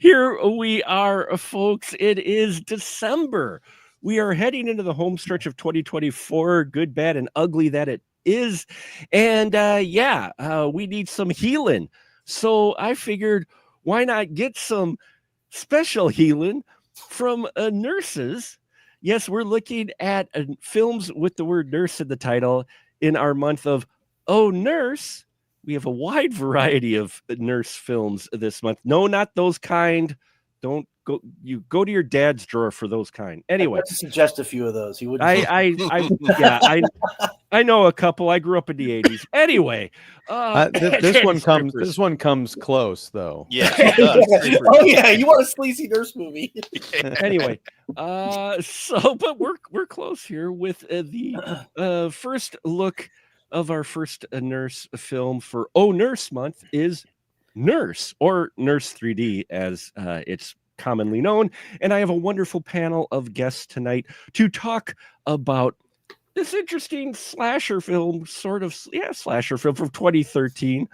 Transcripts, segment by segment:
Here we are, folks. It is December. We are heading into the home stretch of 2024, good, bad, and ugly that it is. And we need some healing. So I figured, why not get some special healing from nurses? Yes, we're looking at films with the word nurse in the title in our month of Oh Nurse. We have a wide variety of nurse films this month. No, not those kind. Don't go. You go to your dad's drawer for those kind. Anyway, to suggest a few of those. He wouldn't. I know a couple. I grew up in the 80s. Anyway, this one comes close though. Yeah. Oh yeah, you want a sleazy nurse movie? Anyway, but we're close here with the first look of our first nurse film for Oh Nurse Month is Nurse, or Nurse 3D as it's commonly known. And I have a wonderful panel of guests tonight to talk about this interesting slasher film, slasher film from 2013.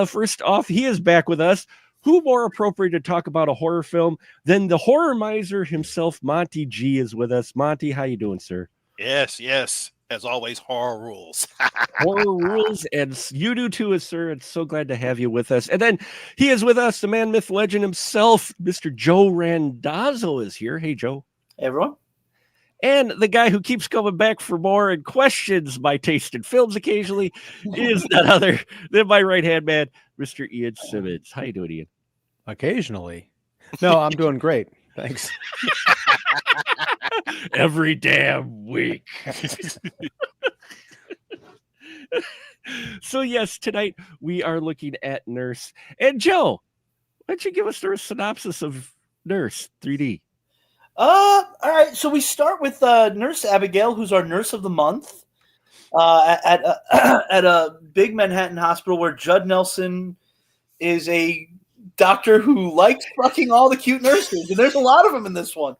First off, he is back with us. Who more appropriate to talk about a horror film than the horror miser himself? Monty G is with us. Monty, how you doing, sir? Yes. As always, horror rules. Horror rules, and you do too, sir. It's so glad to have you with us. And then he is with us, the man, myth, legend himself, Mr. Joe Randazzo is here. Hey, Joe. Hey, everyone. And the guy who keeps coming back for more and questions my taste in films occasionally is none other than my right-hand man, Mr. Ian Simmons. How you doing, Ian? Occasionally. No, I'm doing great. Thanks. Every damn week. So yes, tonight we are looking at Nurse. And Joe, why don't you give us a synopsis of Nurse 3D? All right. So we start with Nurse Abigail, who's our nurse of the month, at a big Manhattan hospital where Judd Nelson is a doctor who likes fucking all the cute nurses, and there's a lot of them in this one.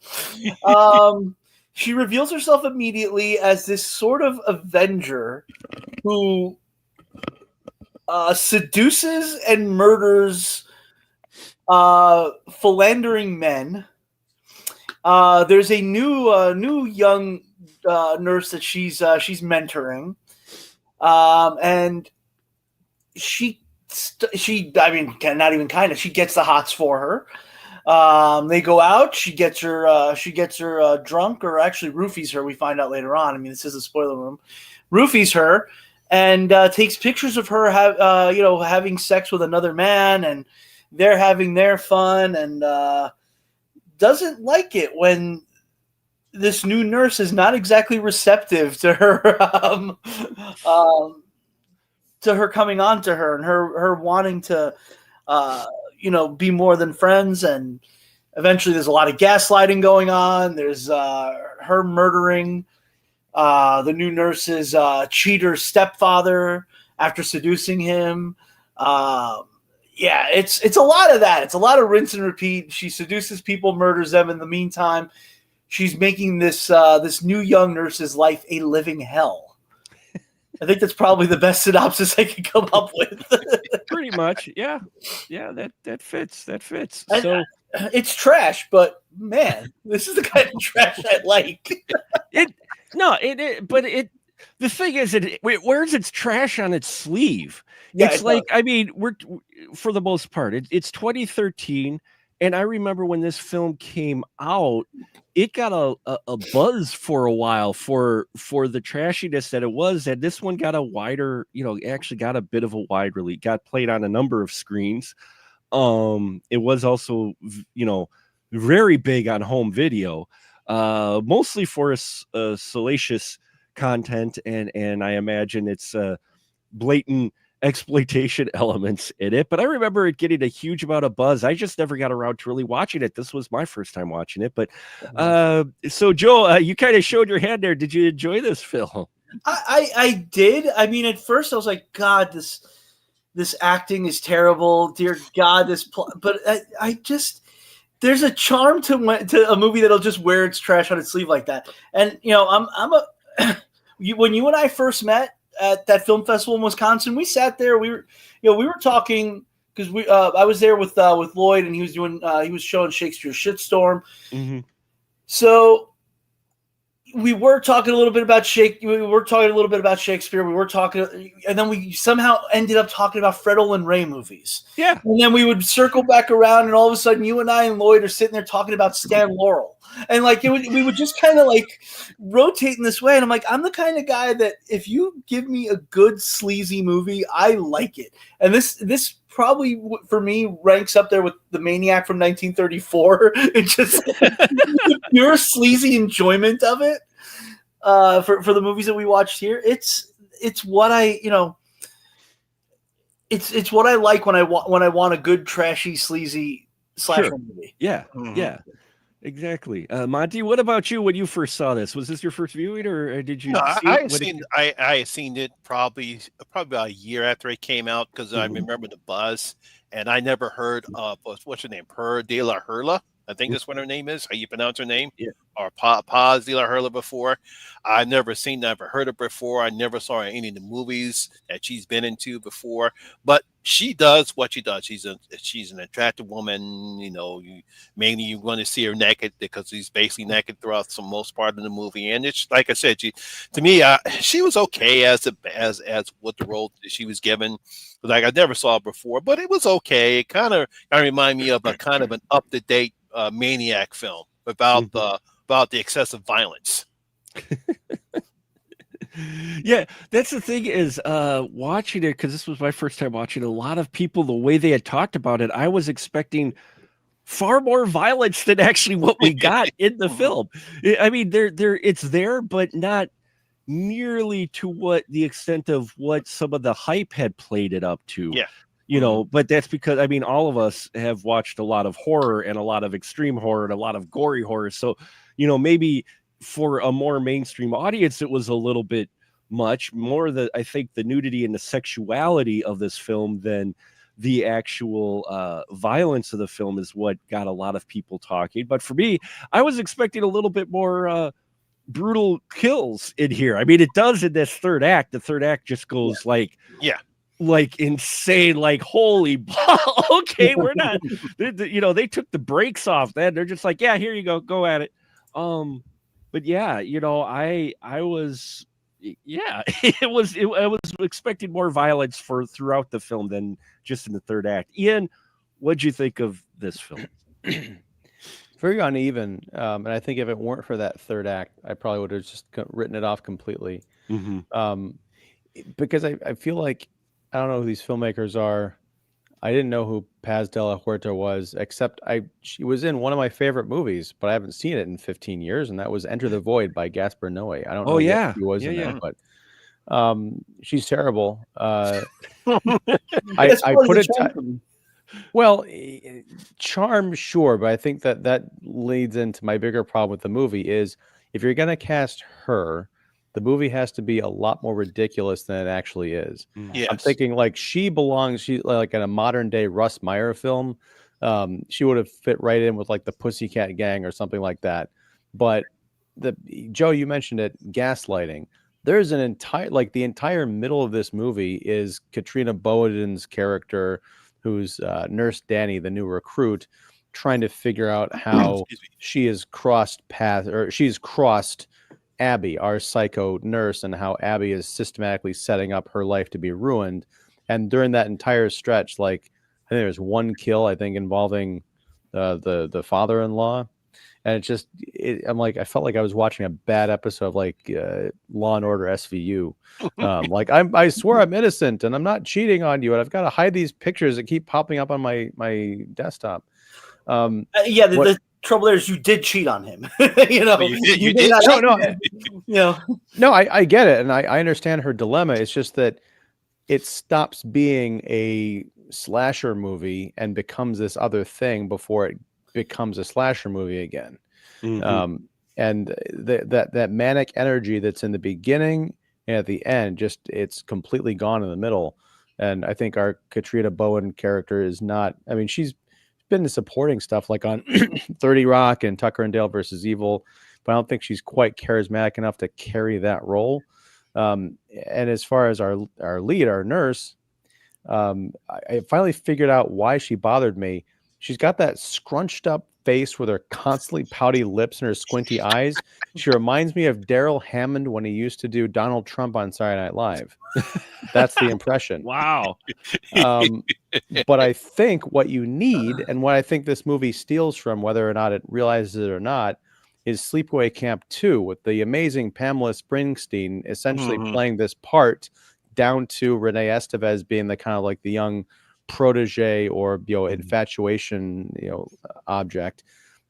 She reveals herself immediately as this sort of Avenger who seduces and murders philandering men. There's a new young nurse that she's mentoring, and she gets the hots for her. They go out. She gets her drunk, or actually roofies her. We find out later on. I mean, this is a spoiler room. Roofies her and takes pictures of her having sex with another man, and they're having their fun, and doesn't like it when this new nurse is not exactly receptive to her coming on to her, and her wanting to be more than friends. And eventually there's a lot of gaslighting going on. There's her murdering the new nurse's cheater stepfather after seducing him. It's a lot of that. It's a lot of rinse and repeat. She seduces people, murders them. In the meantime, she's making this new young nurse's life a living hell. I think that's probably the best synopsis I could come up with. Pretty much, yeah. That fits. So it's trash, but man, this is the kind of trash I like. The thing is, it wears its trash on its sleeve. Yeah, it's like, I mean, we're for the most part, it's 2013, and I remember when this film came out, it got a buzz for a while for the trashiness that it was, and this one got a wider, actually got a bit of a wide release, got played on a number of screens. It was also, very big on home video, mostly for a salacious content, and I imagine it's blatant exploitation elements in it, but I remember it getting a huge amount of buzz. I just never got around to really watching it. This was my first time watching it, but so Joel, you kind of showed your hand there. Did you enjoy this film? I did. I mean, at first I was like, God, this acting is terrible. Dear God, but I just, there's a charm to a movie that'll just wear its trash on its sleeve like that. And when you and I first met at that film festival in Wisconsin, we sat there. We were talking because I was there with Lloyd, and he was showing Shakespeare's Shitstorm. Mm-hmm. So we were talking a little bit about Shakespeare. We were talking, and then we somehow ended up talking about Fred Olen Ray movies. Yeah. And then we would circle back around, and all of a sudden, you and I and Lloyd are sitting there talking about Stan Laurel, and like we would just kind of like rotate in this way. And I'm like, I'm the kind of guy that if you give me a good sleazy movie, I like it. And this probably for me ranks up there with The Maniac from 1934. It's just the pure sleazy enjoyment of it. For the movies that we watched here, it's what I it's what I like when I want a good trashy sleazy slasher movie. Yeah, yeah, exactly. Monty, what about you when you first saw this? Was this your first viewing, or did you? No, See I had seen it probably about a year after it came out because I remember the buzz, and I never heard of what's her name, Per de la Herla. I think that's what her name is. How you pronounce her name? Yeah. Or Paz de la Herla before. I've never heard of her before. I never saw her in any of the movies that she's been into before. But she does what she does. She's an attractive woman. Mainly you want to see her naked because she's basically naked throughout the most part of the movie. And it's like I said, to me, she was okay as what the role that she was given. Like I never saw it before, but it was okay. It kind of reminded me of a kind of an up to date Maniac film about the excessive violence. Yeah, that's the thing is watching it, because this was my first time watching a lot of people, the way they had talked about it, I was expecting far more violence than actually what we got in the film. I mean, it's there, but not nearly to what the extent of what some of the hype had played it up to. Yeah. But that's because, I mean, all of us have watched a lot of horror and a lot of extreme horror and a lot of gory horror. So, maybe for a more mainstream audience, it was a little bit much more I think the nudity and the sexuality of this film than the actual violence of the film is what got a lot of people talking. But for me, I was expecting a little bit more brutal kills in here. I mean, it does in this third act. The third act just goes like insane, like holy okay, we're not they took the brakes off then. They're just like, yeah, here you go at it. But yeah, I was I was expecting more violence throughout the film than just in the third act. Ian, what'd you think of this film? Very uneven, and I think if it weren't for that third act, I probably would have just written it off completely. Because I feel like I don't know who these filmmakers are. I didn't know who Paz de la Huerta was, except she was in one of my favorite movies, but I haven't seen it in 15 years, and that was Enter the Void by Gaspar Noé. I don't know what she was in that, but she's terrible. I put it. Well, charm, sure, but I think that leads into my bigger problem with the movie is if you're going to cast her, the movie has to be a lot more ridiculous than it actually is. Yes. I'm thinking like she's like in a modern day Russ Meyer film. She would have fit right in with like the Pussycat Gang or something like that. But Joe, you mentioned it, gaslighting. There's the entire middle of this movie is Katrina Boden's character, who's Nurse Danny, the new recruit, trying to figure out how she has crossed Abby, our psycho nurse, and how Abby is systematically setting up her life to be ruined. And during that entire stretch, like I think there's one kill, I think, involving the father-in-law. And I'm like, I felt like I was watching a bad episode of like Law and Order SVU. Like I swear I'm innocent and I'm not cheating on you, and I've got to hide these pictures that keep popping up on my desktop. The trouble there is you did cheat on him. You did. No, I get it, and I understand her dilemma. It's just that it stops being a slasher movie and becomes this other thing before it becomes a slasher movie again. And that manic energy that's in the beginning and at the end, it's completely gone in the middle. And I think our Katrina Bowen character is not, I mean, she's been in supporting stuff like on 30 Rock and Tucker and Dale versus Evil, but I don't think she's quite charismatic enough to carry that role. And as far as our lead, our nurse, I finally figured out why she bothered me. She's got that scrunched up face with her constantly pouty lips and her squinty eyes. She reminds me of Daryl Hammond when he used to do Donald Trump on Saturday Night Live. That's the impression. Wow. But I think what you need, and what I think this movie steals from, whether or not it realizes it or not, is Sleepaway Camp 2 with the amazing Pamela Springsteen essentially playing this part, down to Renee Estevez being the kind of like the young protege or infatuation object.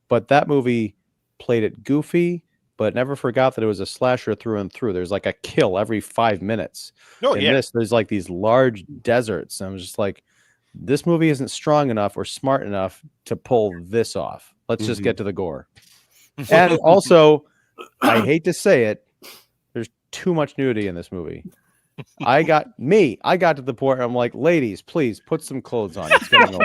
But that movie played it goofy, but never forgot that it was a slasher through and through. There's like a kill every 5 minutes. This, there's like these large deserts. And I was just like, this movie isn't strong enough or smart enough to pull this off. Let's just get to the gore. And also, I hate to say it, there's too much nudity in this movie. I got to the point where I'm like, ladies, please put some clothes on. It's getting old.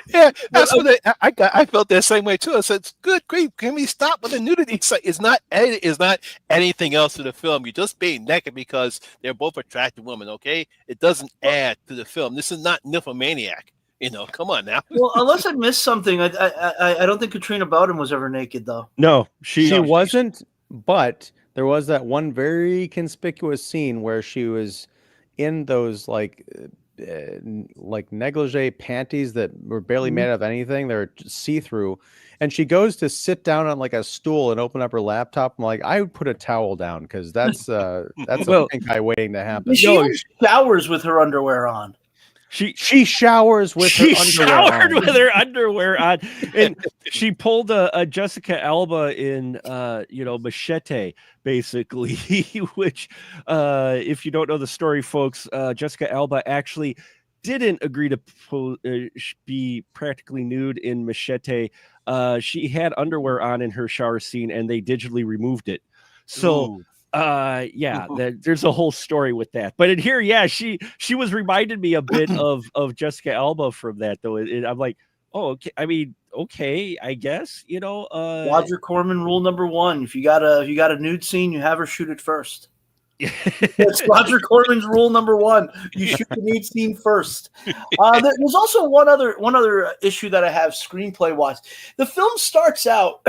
Yeah, that's what I felt that same way too. I said, "Good grief, can we stop with the nudity?" It's not anything else to the film. You're just being naked because they're both attractive women. Okay, it doesn't add to the film. This is not Nymphomaniac. Come on now. Well, unless I missed something, I don't think Katrina Bowden was ever naked though. No, she wasn't. But there was that one very conspicuous scene where she was in those like negligee panties that were barely made out of anything. They're see-through, and she goes to sit down on like a stool and open up her laptop. I'm like, I would put a towel down because that's a pink eye waiting to happen. She showers with her underwear on. She showers with her underwear on. with her underwear on, and she pulled a Jessica Alba in Machete, basically, which if you don't know the story, folks, Jessica Alba actually didn't agree to be practically nude in Machete. She had underwear on in her shower scene, and they digitally removed it. So. Ooh. There's a whole story with that. But in here, she was reminded me a bit of Jessica Alba from that, though. I'm like, oh, okay. I mean, okay, I guess, Roger Corman rule number 1: if you got a nude scene, you have her shoot it first. That's Roger Corman's rule number 1. You shoot the nude scene first. There's also one other issue that I have screenplay wise. The film starts out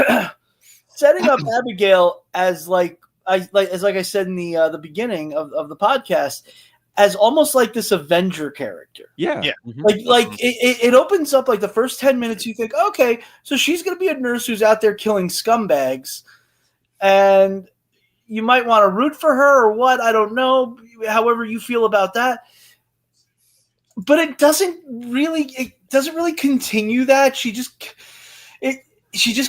setting up Abigail as like I said in the beginning of the podcast, as almost like this Avenger character. Yeah. It opens up like the first 10 minutes. You think, okay, so she's going to be a nurse who's out there killing scumbags, and you might want to root for her or what? I don't know. However you feel about that, but it doesn't really continue that. She just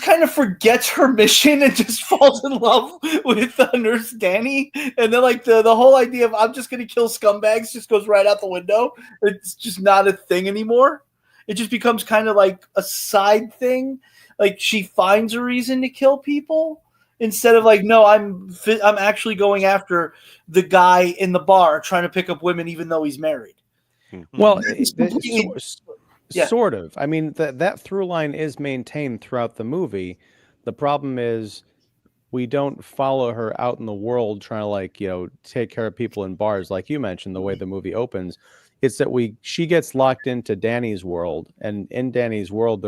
kind of forgets her mission and just falls in love with Nurse Danny. And then like the whole idea of I'm just going to kill scumbags just goes right out the window. It's just not a thing anymore. It just becomes kind of like a side thing. Like she finds a reason to kill people instead of like, no, I'm actually going after the guy in the bar trying to pick up women even though he's married. Well, sort of. I mean, that through line is maintained throughout the movie. The problem is we don't follow her out in the world trying to take care of people in bars like you mentioned, the way the movie opens. It's that she gets locked into Danny's world, and in Danny's world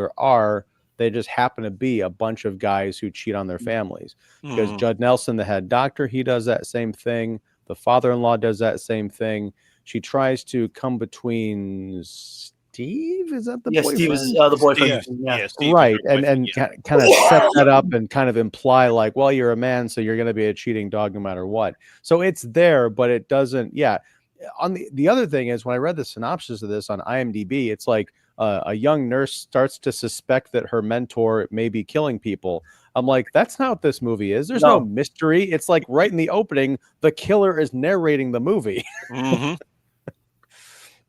they just happen to be a bunch of guys who cheat on their families. Because Judd Nelson, the head doctor, he does that same thing. The father-in-law does that same thing. She tries to come between Steve, is that the boyfriend? Steve is the boyfriend. Steve, right, and kind of set that up and kind of imply like, well, you're a man, so you're going to be a cheating dog no matter what. So it's there, but it doesn't. Yeah. On the other thing is, when I read the synopsis of this on IMDb, it's like a young nurse starts to suspect that her mentor may be killing people. I'm like, that's not what this movie is. There's no mystery. It's like right in the opening, the killer is narrating the movie.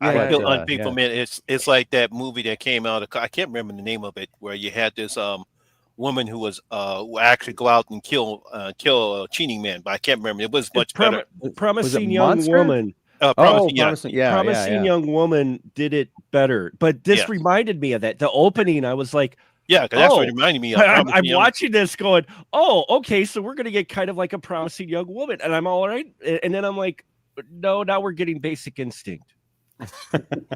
I feel unfaithful man. It's like that movie that came out. I can't remember the name of it, where you had this woman who was actually go out and kill a cheating man, but I can't remember. It was much better. Promising young woman. Promising young woman did it better. But this reminded me of that. The opening, I was like, yeah, because that's what it reminded me of. I'm watching this going, oh, okay, so we're going to get kind of like a promising young woman. And I'm all right. And then I'm like, no, now we're getting Basic Instinct.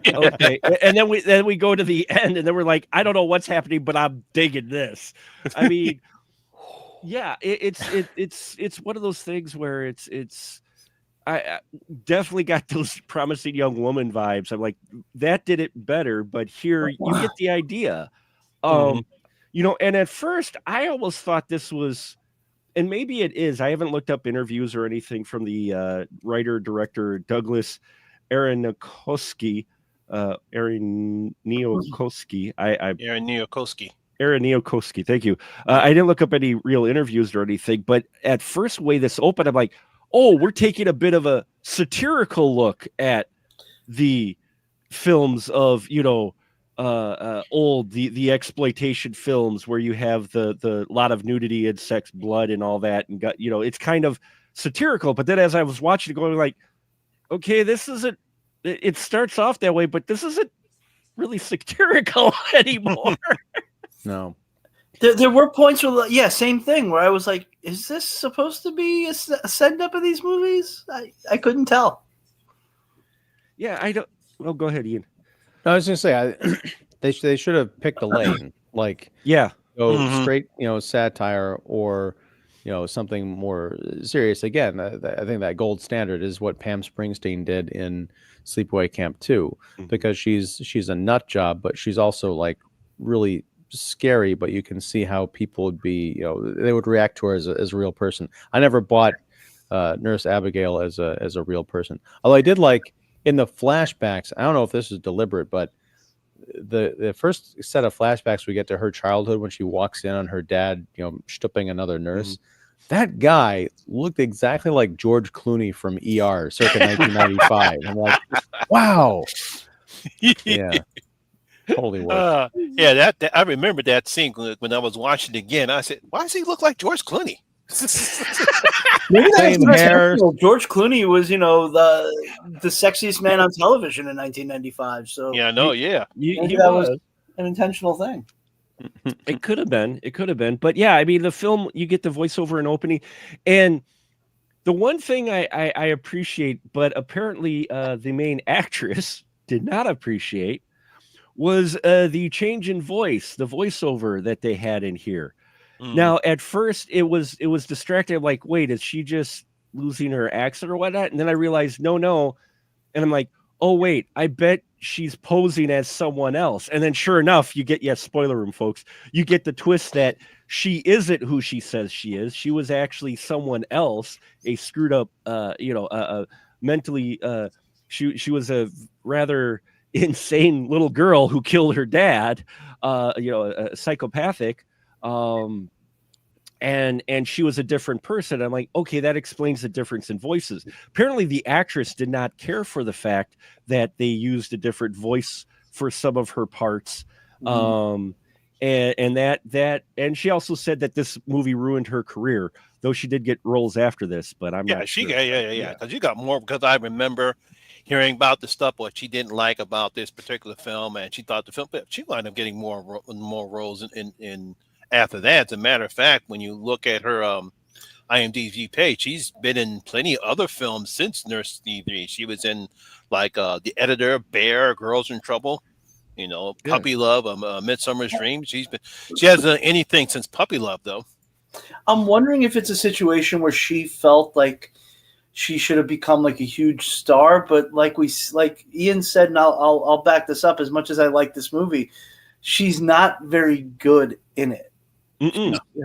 Okay, and then we go to the end, and then we're like, I don't know what's happening, but I'm digging this. I mean, yeah, it's one of those things where I definitely got those Promising Young Woman vibes. I'm like, that did it better, but here you get the idea. And at first I almost thought this was, and maybe it is, I haven't looked up interviews or anything from the writer director Douglas Aronofsky. Aaron Neokoski, thank you. I didn't look up any real interviews or anything, but at first way this opened, I'm like, oh, we're taking a bit of a satirical look at the films of, old, the exploitation films where you have the lot of nudity and sex, blood and all that. And got, it's kind of satirical. But then as I was watching it going like, okay, this isn't, it starts off that way, but this isn't really satirical anymore. No. There were points where, same thing, where I was like, is this supposed to be a send-up of these movies? I couldn't tell. Yeah, I don't. Well, go ahead, Ian. No, I was going to say, they should have picked a lane. Like, go straight, satire or, something more serious. Again, I think that gold standard is what Pam Springsteen did in Sleepaway Camp 2, because she's a nut job, but she's also like really scary, but you can see how people would be, they would react to her as a real person. I never bought Nurse Abigail as a real person. Although I did like in the flashbacks, I don't know if this is deliberate, but the first set of flashbacks we get to her childhood when she walks in on her dad, stooping another nurse. That guy looked exactly like George Clooney from ER circa 1995. I'm like, wow. Yeah. Holy work. That I remember that scene when I was watching it again. I said, why does he look like George Clooney? Maybe same hair. George Clooney was, the sexiest man on television in 1995. So yeah, I know. That was an intentional thing. It could have been, but yeah, I mean, the film, you get the voiceover and opening, and the one thing I appreciate, but apparently the main actress did not appreciate, was the change in voice, the voiceover that they had in here. Now, at first, it was distracting. I'm like, wait, is she just losing her accent or whatnot? And then I realized, no. And I'm like, oh, wait, I bet she's posing as someone else. And then sure enough, you get, spoiler room, folks, you get the twist that she isn't who she says she is. She was actually someone else, a screwed up, mentally, she was a rather insane little girl who killed her dad, a psychopathic, and she was a different person. I'm like, okay, that explains the difference in voices. Apparently the actress did not care for the fact that they used a different voice for some of her parts. And she also said that this movie ruined her career, though she did get roles after this, but I'm not sure. Because you got more, because I remember hearing about the stuff what she didn't like about this particular film, and she thought the film, but she wound up getting more roles in after that. As a matter of fact, when you look at her IMDb page, she's been in plenty of other films since Nurse Nudity. She was in like The Editor, Bear, Girls in Trouble, Puppy Love, Midsummer's Dream. She hasn't done anything since Puppy Love, though. I'm wondering if it's a situation where she felt like she should have become like a huge star, but like Ian said, and I'll back this up. As much as I like this movie, she's not very good in it.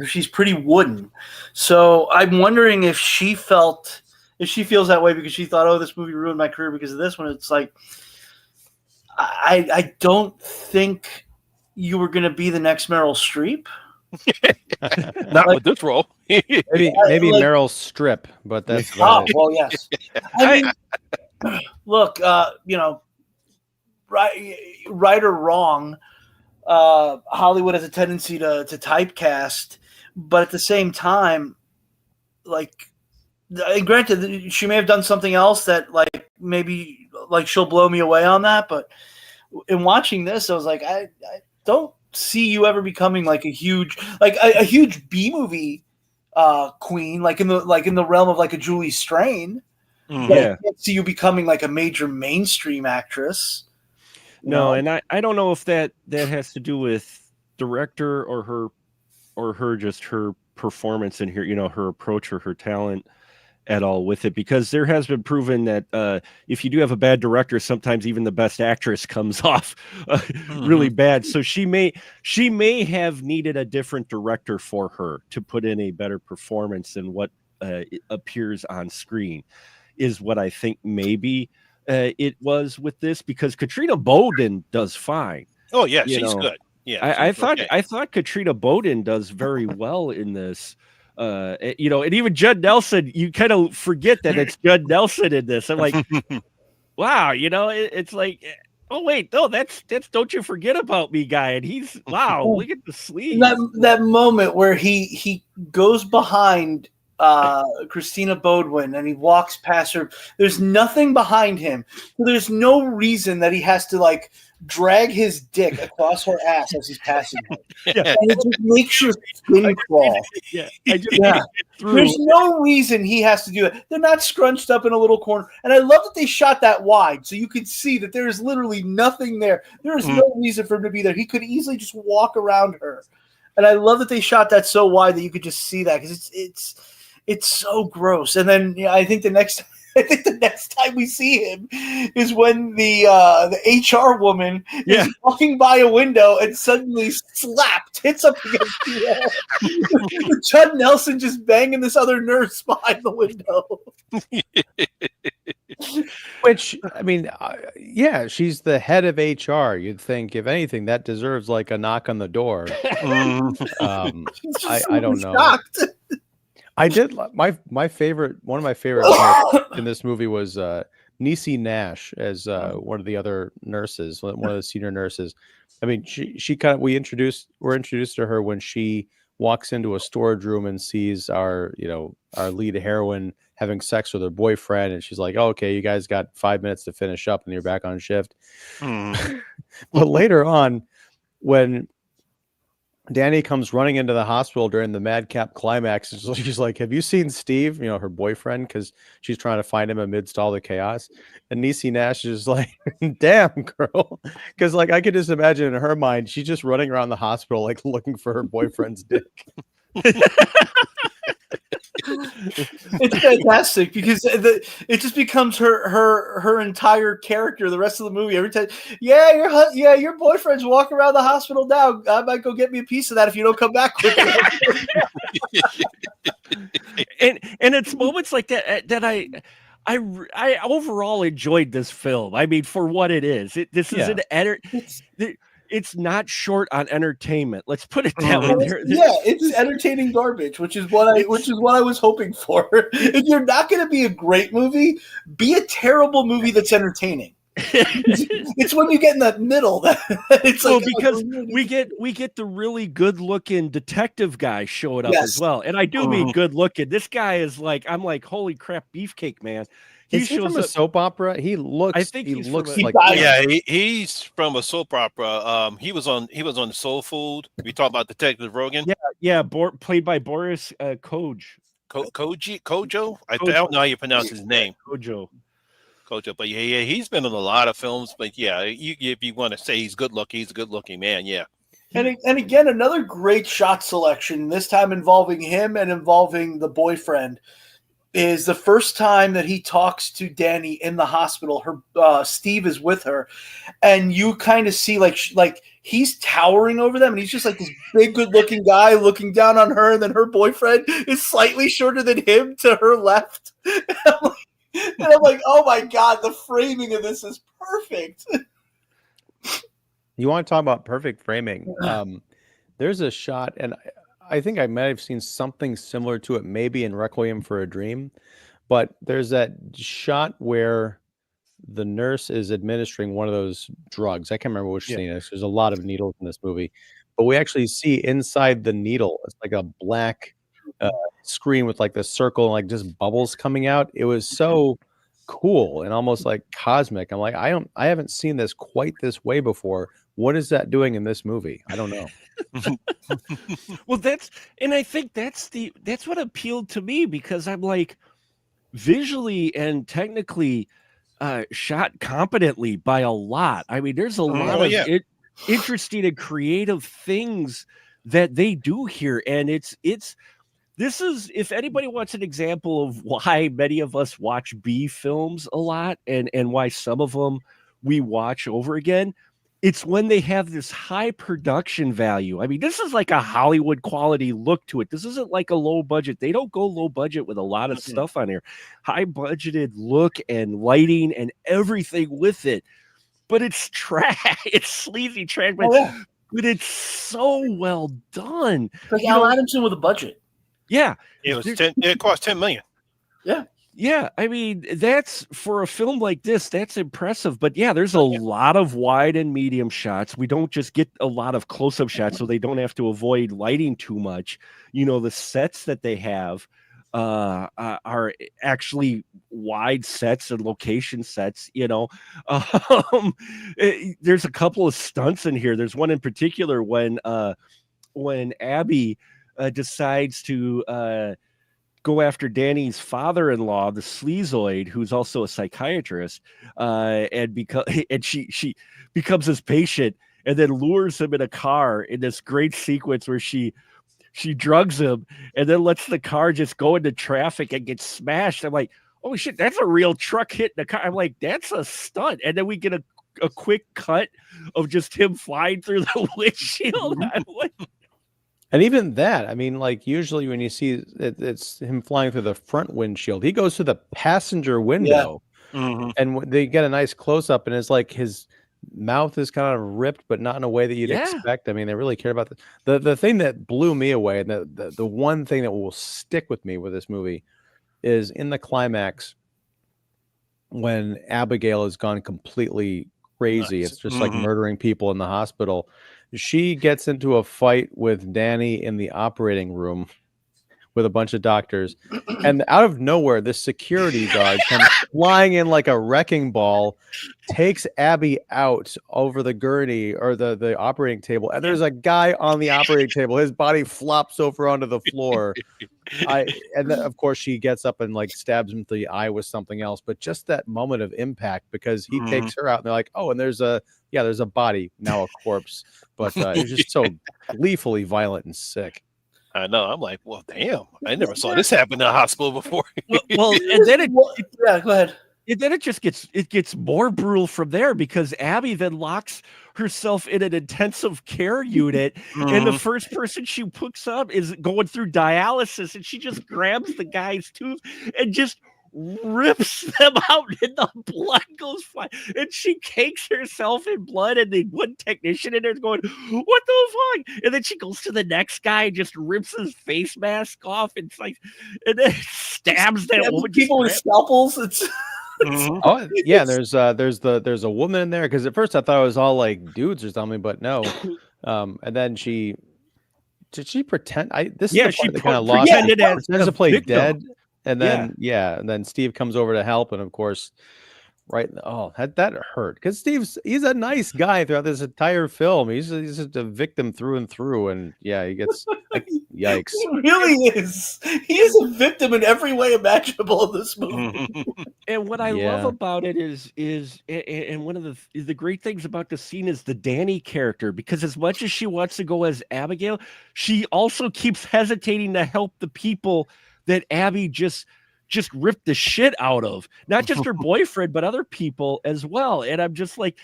She's pretty wooden. So I'm wondering if she feels that way because she thought, oh, this movie ruined my career because of this one. It's like, I don't think you were going to be the next Meryl Streep. Not with this role. maybe Meryl Streep, but that's well, yes. I mean, look, right or wrong, Hollywood has a tendency to typecast, but at the same time, granted, she may have done something else that maybe she'll blow me away on that, but in watching this, I was like, I don't see you ever becoming a huge B movie queen, in the realm of a Julie Strain. But Yeah. I can't see you becoming like a major mainstream actress. No, and I don't know if that has to do with director or her just her performance and her, her approach or her talent at all with it, because there has been proven that if you do have a bad director, sometimes even the best actress comes off really bad. So she may have needed a different director for her to put in a better performance than what appears on screen, is what I think maybe it was with this, because Katrina Bowden does fine. Oh yeah, she's good. Yeah, I thought Katrina Bowden does very well in this. And even Judd Nelson, you kind of forget that it's Judd Nelson in this. I'm like, wow, it's like, oh wait, no, that's Don't You Forget About Me guy, and he's look at the sleeves. That moment where he goes behind Christina Bodwin and he walks past her. There's nothing behind him. There's no reason that he has to like drag his dick across her ass as he's passing her. Yeah. And it just makes your skin crawl. There's no reason he has to do it. They're not scrunched up in a little corner. And I love that they shot that wide so you could see that there is literally nothing there. There is no reason for him to be there. He could easily just walk around her. And I love that they shot that so wide that you could just see that, because it's so gross. And then I think the next time we see him is when the HR woman is walking by a window and suddenly hits up against the wall. Judd Nelson just banging this other nurse behind the window. Which, I mean, she's the head of HR. You'd think, if anything, that deserves like a knock on the door. I don't know. Shocked. I did one of my favorite parts in this movie was Niecy Nash as one of the other nurses, one of the senior nurses. I mean, we're introduced to her when she walks into a storage room and sees our lead heroine having sex with her boyfriend, and she's like, oh, okay, you guys got 5 minutes to finish up and you're back on shift. But later on, when Danny comes running into the hospital during the madcap climax, and she's like, have you seen Steve, her boyfriend, because she's trying to find him amidst all the chaos. And Niecy Nash is like, damn, girl, because like I could just imagine in her mind she's just running around the hospital like looking for her boyfriend's dick. It's fantastic because it just becomes her entire character the rest of the movie. Every time, your boyfriend's walking around the hospital now. I might go get me a piece of that if you don't come back quickly. and it's moments like that I overall enjoyed this film. I mean, for what it is, this is it's not short on entertainment. Let's put it that way. It's entertaining garbage, which is what I was hoping for. If you're not going to be a great movie, be a terrible movie that's entertaining. It's when you get in that middle that it's like, because we get the really good looking detective guy showing up as well, and I do mean good looking. This guy is like, I'm like, holy crap, beefcake man. Is he from a soap opera? He looks. I think he looks like. He's from a soap opera. He was on Soul Food. We talked about Detective Rogan. Played by Boris Kojo. I don't know how you pronounce his name. Kojo. But he's been in a lot of films. But if you want to say he's good looking, he's a good looking man. Yeah. And again, another great shot selection. This time involving him and involving the boyfriend. Is the first time that he talks to Danny in the hospital. Her Steve is with her, and you kind of see like he's towering over them, and he's just like this big, good-looking guy looking down on her, and then her boyfriend is slightly shorter than him to her left. And I'm like, oh my god, the framing of this is perfect. You want to talk about perfect framing? There's a shot, and I think I might have seen something similar to it, maybe in Requiem for a Dream, but there's that shot where the nurse is administering one of those drugs. I can't remember which scene it is. There's a lot of needles in this movie, but we actually see inside the needle. It's like a black screen with like the circle and like just bubbles coming out. It was so cool and almost like cosmic. I'm like, I haven't seen this quite this way before. What is that doing in this movie? I don't know. Well, I think that's what appealed to me, because I'm like, visually and technically shot competently by a lot. I mean, there's a lot of interesting and creative things that they do here, and this is, if anybody wants an example of why many of us watch B films a lot, and why some of them we watch over again, it's when they have this high production value. I mean, this is like a Hollywood quality look to it. This isn't like a low budget. They don't go low budget with a lot of stuff on here. High budgeted look and lighting and everything with it. But it's trash. It's sleazy trash, but it's so well done. Like Al Adamson with a budget. Yeah. It cost $10 million. Yeah. Yeah, I mean, that's, for a film like this, that's impressive. But yeah, there's a lot of wide and medium shots. We don't just get a lot of close-up shots, so they don't have to avoid lighting too much. You know, the sets that they have are actually wide sets and location sets, you know. There's a couple of stunts in here. There's one in particular when Abby decides to go after Danny's father-in-law, the sleazoid, who's also a psychiatrist, and she becomes his patient, and then lures him in a car in this great sequence where she drugs him and then lets the car just go into traffic and get smashed. I'm like, oh shit, that's a real truck hitting the car. I'm like, that's a stunt. And then we get a quick cut of just him flying through the windshield. I'm like, and even that, I mean, like usually when you see it's him flying through the front windshield, he goes to the passenger window, and they get a nice close up, and it's like his mouth is kind of ripped, but not in a way that you'd expect. I mean, they really care about the thing that blew me away, and the one thing that will stick with me with this movie is in the climax when Abigail has gone completely crazy. It's just like murdering people in the hospital. She gets into a fight with Danny in the operating room with a bunch of doctors, and out of nowhere, this security guard comes flying in like a wrecking ball, takes Abby out over the gurney or the operating table, and there's a guy on the operating table. His body flops over onto the floor. And then, of course, she gets up and like stabs him through the eye with something else. But just that moment of impact, because he takes her out, and they're like, oh, and there's a body, now a corpse. But it was just so gleefully violent and sick. I know. I'm like, well, damn! I never saw this happen in a hospital before. well, and then go ahead. And then it gets more brutal from there, because Abby then locks herself in an intensive care unit, and the first person she picks up is going through dialysis, and she just grabs the guy's tooth and just rips them out, and the blood goes flying, and she cakes herself in blood, and the one technician in there's going, what the fuck? And then she goes to the next guy and just rips his face mask off, and it's like, and then stabs that woman. People with scalpels. It's oh yeah, there's a woman in there, because at first I thought it was all like dudes or something, but no. And then did she pretend? She kind of lost. Pretends to play victim. Dead. And then and then Steve comes over to help, and of course, right? Oh, that hurt, because he's a nice guy throughout this entire film. He's just a victim through and through, and he gets like, yikes. He really is. He is a victim in every way imaginable in this movie. And what I love about it is and one of the great things about the scene is the Danny character, because as much as she wants to go as Abigail, she also keeps hesitating to help the people that Abby just ripped the shit out of, not just her boyfriend, but other people as well. And I'm just like,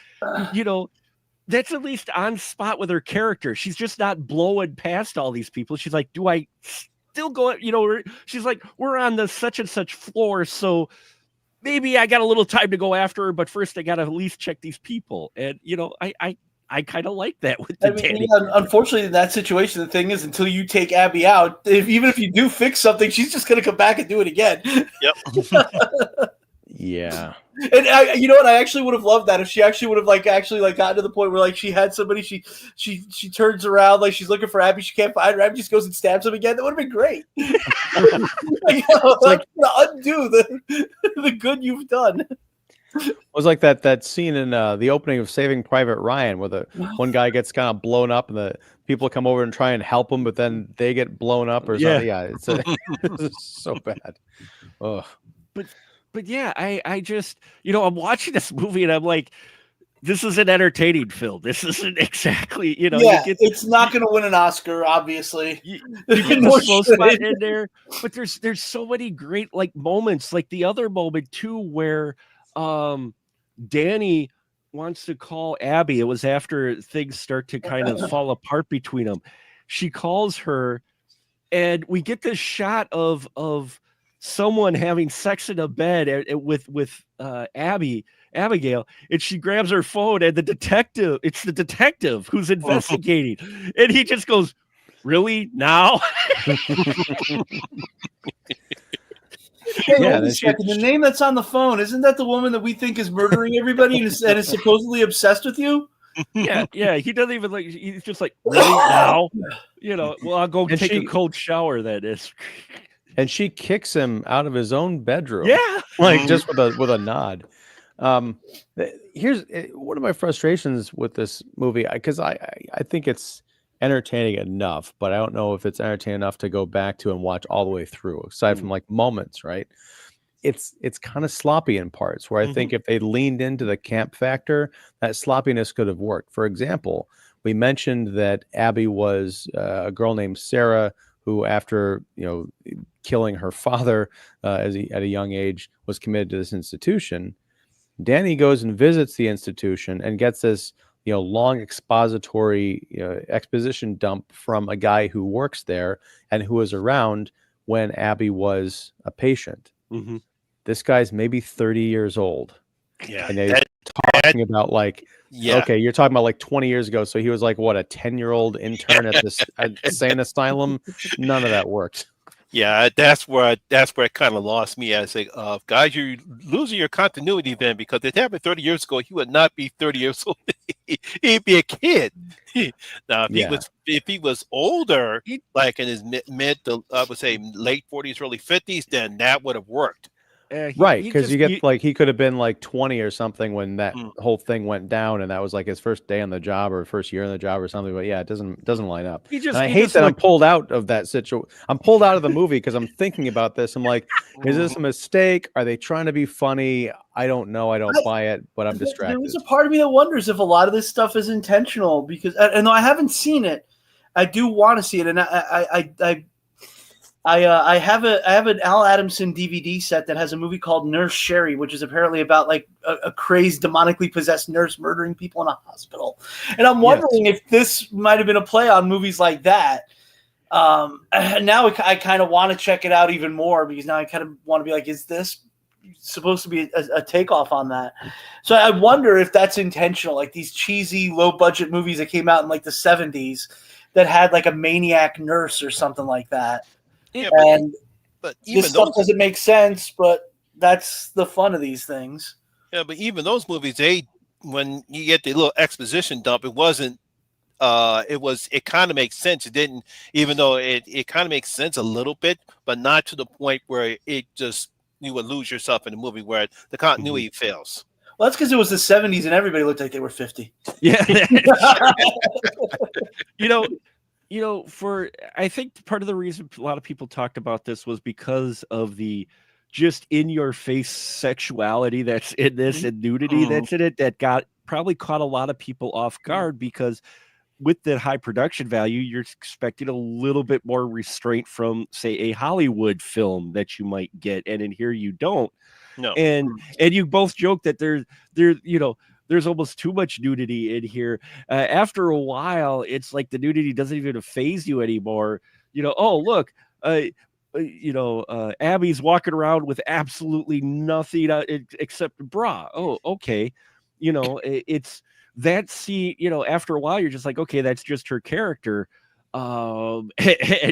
that's at least on spot with her character. She's just not blowing past all these people. She's like, do I still go? She's like, we're on the such and such floor, so maybe I got a little time to go after her, but first I got to at least check these people. And, I kind of like that with the Danny. Unfortunately, in that situation, the thing is, until you take Abby out, even if you do fix something, she's just going to come back and do it again. Yep. Yeah. And I actually would have loved that if she actually would have gotten to the point where like she had somebody, she turns around, like she's looking for Abby, she can't find her, Abby just goes and stabs him again. That would have been great. Like undo the good you've done. It was like that scene in the opening of Saving Private Ryan, where the one guy gets kind of blown up, and the people come over and try and help him, but then they get blown up or something. Yeah, it's so bad. Ugh. but yeah, I just, I'm watching this movie and I'm like, this is an entertaining film. This isn't exactly, you get, it's not going to win an Oscar, obviously. You get the slow spot in there, but there's so many great like moments, like the other moment too, where Danny wants to call Abby. It was after things start to kind of fall apart between them. She calls her, and we get this shot of someone having sex in a bed with Abigail, and she grabs her phone, and it's the detective who's investigating, and he just goes, "Really now?" Hey, wait a second. The name that's on the phone, isn't that the woman that we think is murdering everybody and is supposedly obsessed with you? Yeah. He doesn't even like. He's just like, "Really now?" Well, I'll go take a cold shower. That is. And she kicks him out of his own bedroom. Yeah, like just with a nod. Here's one of my frustrations with this movie, because I think it's entertaining enough, but I don't know if it's entertaining enough to go back to and watch all the way through, aside from like moments, right? It's kind of sloppy in parts where I think if they leaned into the camp factor, that sloppiness could have worked. For example, we mentioned that Abby was a girl named Sarah who, after killing her father at a young age, was committed to this institution. Danny goes and visits the institution and gets this long expository exposition dump from a guy who works there and who was around when Abby was a patient. This guy's maybe 30 years old. Yeah, and they're talking about like, okay, you're talking about like 20 years ago, so he was like what, a 10-year-old intern at this insane asylum. None of that worked. Yeah, that's where it kind of lost me. I say, guys, you're losing your continuity then, because if it happened 30 years ago, he would not be 30 years old. He'd be a kid. Now, if he was older, like in his mid to, I would say, late 40s, early 50s, then that would have worked. Right, because you get like, he could have been like 20 or something when that whole thing went down, and that was like his first day on the job or first year on the job or something. But yeah, it doesn't line up. And I hate that I'm pulled out of that situation. I'm pulled out of the movie because I'm thinking about this. I'm like, is this a mistake? Are they trying to be funny? I don't know. I don't buy it, but I'm distracted. There was a part of me that wonders if a lot of this stuff is intentional, because, and though I haven't seen it, I do want to see it, and I have an Al Adamson DVD set that has a movie called Nurse Sherry, which is apparently about like a crazed, demonically possessed nurse murdering people in a hospital. And I'm wondering if this might have been a play on movies like that. And now I kind of want to check it out even more, because now I kind of want to be like, is this supposed to be a takeoff on that? So I wonder if that's intentional, like these cheesy, low budget movies that came out in like the 70s that had like a maniac nurse or something like that. Yeah, but even this stuff doesn't make sense, but that's the fun of these things. Yeah, but even those movies, when you get the little exposition dump, it wasn't. It kind of makes sense. It didn't, even though it kind of makes sense a little bit, but not to the point where you would lose yourself in the movie where the continuity fails. Well, that's because it was the 70s and everybody looked like they were 50. Yeah. I think part of the reason a lot of people talked about this was because of the just in your face sexuality that's in this and nudity that's in it, that probably caught a lot of people off guard, because with the high production value, you're expecting a little bit more restraint from, say, a Hollywood film that you might get, and in here you don't. No. And you both joke that there's almost too much nudity in here. After a while, it's like the nudity doesn't even faze you anymore. Oh, look, Abby's walking around with absolutely nothing except a bra. Oh, okay. It's that scene, after a while, you're just like, okay, that's just her character. And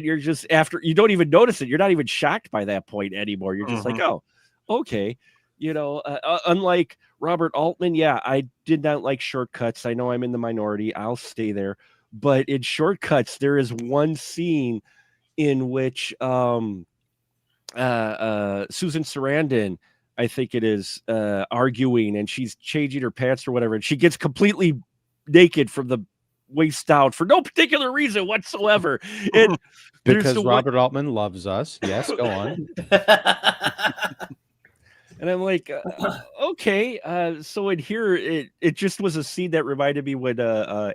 you're just, after, you don't even notice it. You're not even shocked by that point anymore. You're just like, oh, okay. Unlike Robert Altman, I did not like Shortcuts. I know I'm in the minority. I'll stay there. But in Shortcuts, there is one scene in which Susan Sarandon, I think it is, arguing, and she's changing her pants or whatever, and she gets completely naked from the waist down for no particular reason whatsoever. And because Robert Altman loves us. Yes, go on. And I'm like, okay. So in here, it just was a scene that reminded me when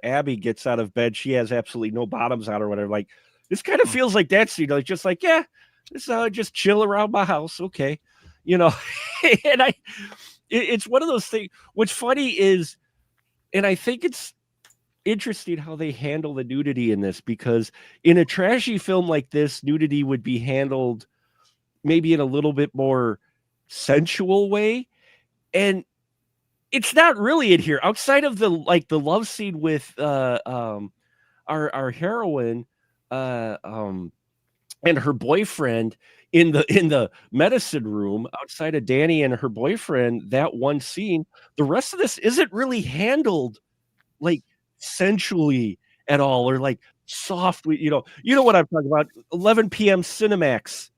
Abby gets out of bed. She has absolutely no bottoms on or whatever. Like, this kind of feels like that scene. Like, just like, yeah, this just chill around my house. Okay. And it's one of those things. What's funny is, and I think it's interesting how they handle the nudity in this, because in a trashy film like this, nudity would be handled maybe in a little bit more sensual way, and it's not really in here outside of the love scene with our heroine and her boyfriend in the medicine room outside of Danny and her boyfriend. That one scene, the rest of this isn't really handled like sensually at all, or like softly. You know what I'm talking about. 11 p.m. Cinemax.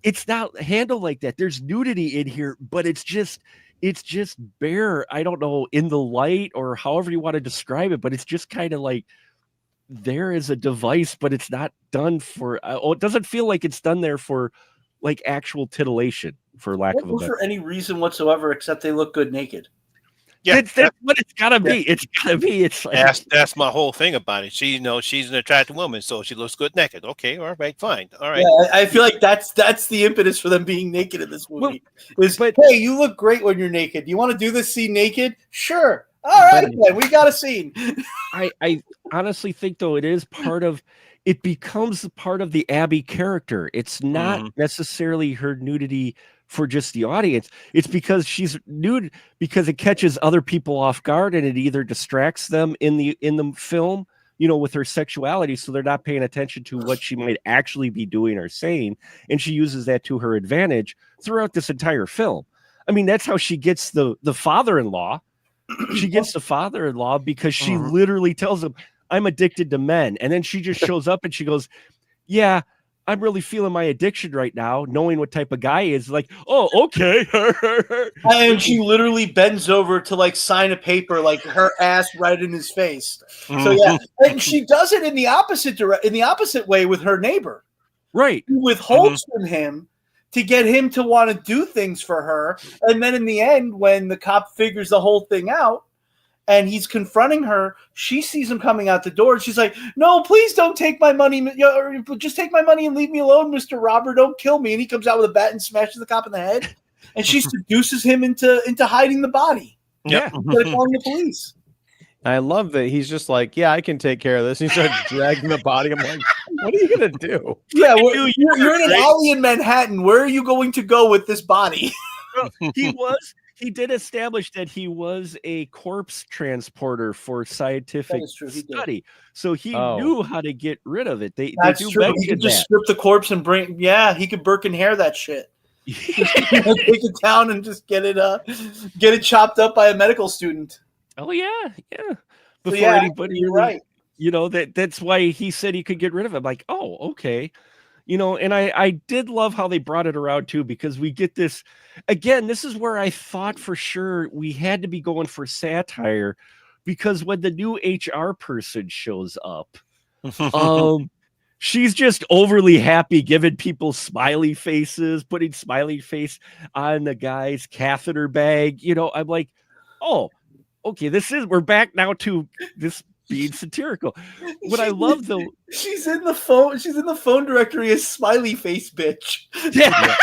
It's not handled like that. There's nudity in here, but it's just bare. I don't know, in the light or however you want to describe it, but it's just kind of like there is a device, but it's not done for. It doesn't feel like it's done there for like actual titillation, for lack of a better. For any reason whatsoever, except they look good naked. Yeah, that's what it's gotta be. It's gotta be. It's like, that's my whole thing about it. She's an attractive woman, so she looks good naked. Okay, all right, fine, all right. Yeah, I feel like that's the impetus for them being naked in this movie. Hey, you look great when you're naked. You want to do this scene naked? Sure. All right, then we got a scene. I honestly think, though, it becomes part of the Abby character. It's not necessarily her nudity for just the audience. It's because she's nude because it catches other people off guard, and it either distracts them in the film, with her sexuality, so they're not paying attention to what she might actually be doing or saying, and she uses that to her advantage throughout this entire film. I mean, that's how she gets the father-in-law. She gets the father-in-law because she literally tells him, "I'm addicted to men," and then she just shows up and she goes, "Yeah, I'm really feeling my addiction right now," knowing what type of guy he is. Like, oh, okay. And she literally bends over to like sign a paper, like her ass right in his face. So yeah, and she does it in the opposite way with her neighbor. Right. She withholds from him to get him to want to do things for her, and then in the end, when the cop figures the whole thing out, and he's confronting her, she sees him coming out the door, and she's like, "No, please don't take my money. Just take my money and leave me alone, Mr. Robber. Don't kill me." And he comes out with a bat and smashes the cop in the head, and she seduces him into hiding the body. Yeah. Instead of calling the police. I love that he's just like, "Yeah, I can take care of this." And he starts dragging the body. I'm like, what are you going to do? Yeah, you're in an alley in Manhattan. Where are you going to go with this body? He did establish that he was a corpse transporter for scientific study. So he knew how to get rid of it. That's true. He could just strip the corpse and he could Birkin hair that shit. Take it down and just get it chopped up by a medical student. Oh yeah. Before anybody, you're right. That's why he said he could get rid of it. Like, oh, okay. And I did love how they brought it around too, because we get this again. This is where I thought for sure we had to be going for satire, because when the new HR person shows up, she's just overly happy, giving people smiley faces, putting smiley face on the guy's catheter bag. I'm like, oh, okay, we're back now to this being satirical. What I love, though, she's in the phone directory as smiley face bitch. Yeah.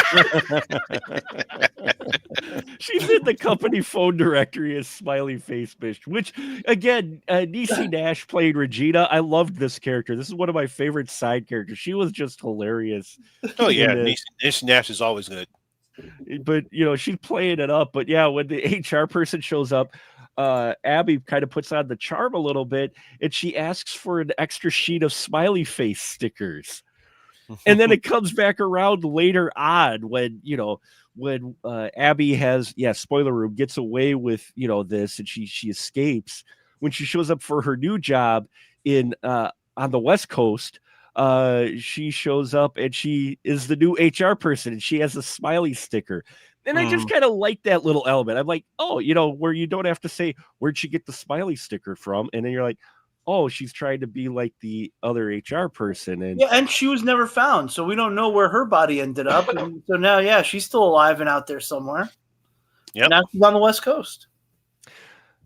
She's in the company phone directory as smiley face bitch, which again, Niecy Nash played Regina. I loved this character. This is one of my favorite side characters. She was just hilarious. Oh yeah, Niecy Nash is always good. But she's playing it up. But yeah, when the HR person shows up, Abby kind of puts on the charm a little bit, and she asks for an extra sheet of smiley face stickers. And then it comes back around later on when Abby has, spoiler room, gets away with, this, and she escapes. When she shows up for her new job on the West Coast, she shows up and she is the new HR person, and she has a smiley sticker. And I just kind of like that little element. I'm like, oh, where you don't have to say, where'd she get the smiley sticker from? And then you're like, oh, she's trying to be like the other HR person. And yeah, and she was never found, so we don't know where her body ended up. And so now, yeah, she's still alive and out there somewhere. Yep. Now she's on the West Coast.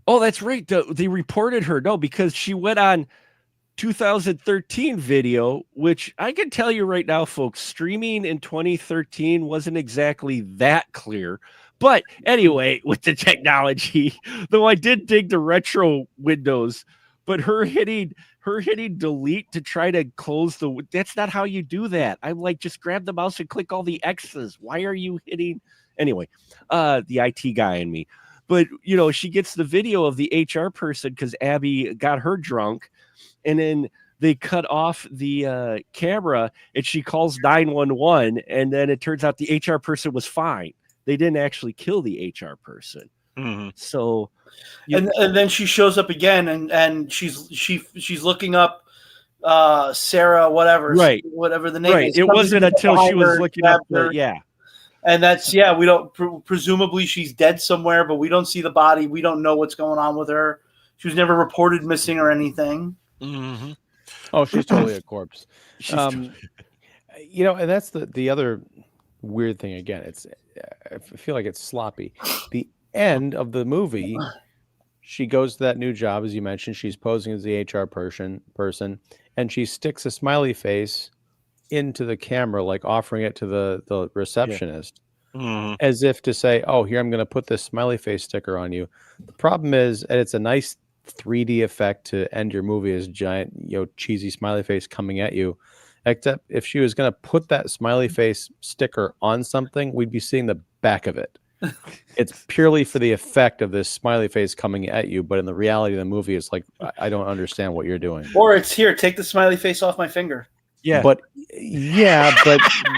oh, that's right. They reported her. No, because she went on 2013 video, which I can tell you right now, folks, streaming in 2013 wasn't exactly that clear. But anyway, with the technology, though I did dig the retro windows, but her hitting delete to try to close that's not how you do that. I'm like, just grab the mouse and click all the X's. Why are you hitting? Anyway, the IT guy in me. But, you know, she gets the video of the HR person because Abby got her drunk. And then they cut off the camera and she calls 911. And then it turns out the HR person was fine. They didn't actually kill the HR person. Mm-hmm. So, And then she shows up again, and she's looking up Sarah, whatever the name right. is. It wasn't until she was looking up yeah. And that's, yeah, we don't, presumably she's dead somewhere, but we don't see the body. We don't know what's going on with her. She was never reported missing or anything. Mm-hmm. Oh, she's totally a corpse. You know, and that's the other weird thing. Again, I feel like it's sloppy. The end of the movie, she goes to that new job, as you mentioned. She's posing as the HR person, and she sticks a smiley face into the camera, like offering it to the receptionist, as if to say, "Oh, here, I'm going to put this smiley face sticker on you." The problem is, and it's a nice 3D effect to end your movie, as giant, you know, cheesy smiley face coming at you. Except if she was going to put that smiley face sticker on something, we'd be seeing the back of it. It's purely for the effect of this smiley face coming at you, but in the reality of the movie, it's like, I don't understand what you're doing. Or it's, here, take the smiley face off my finger. Yeah, but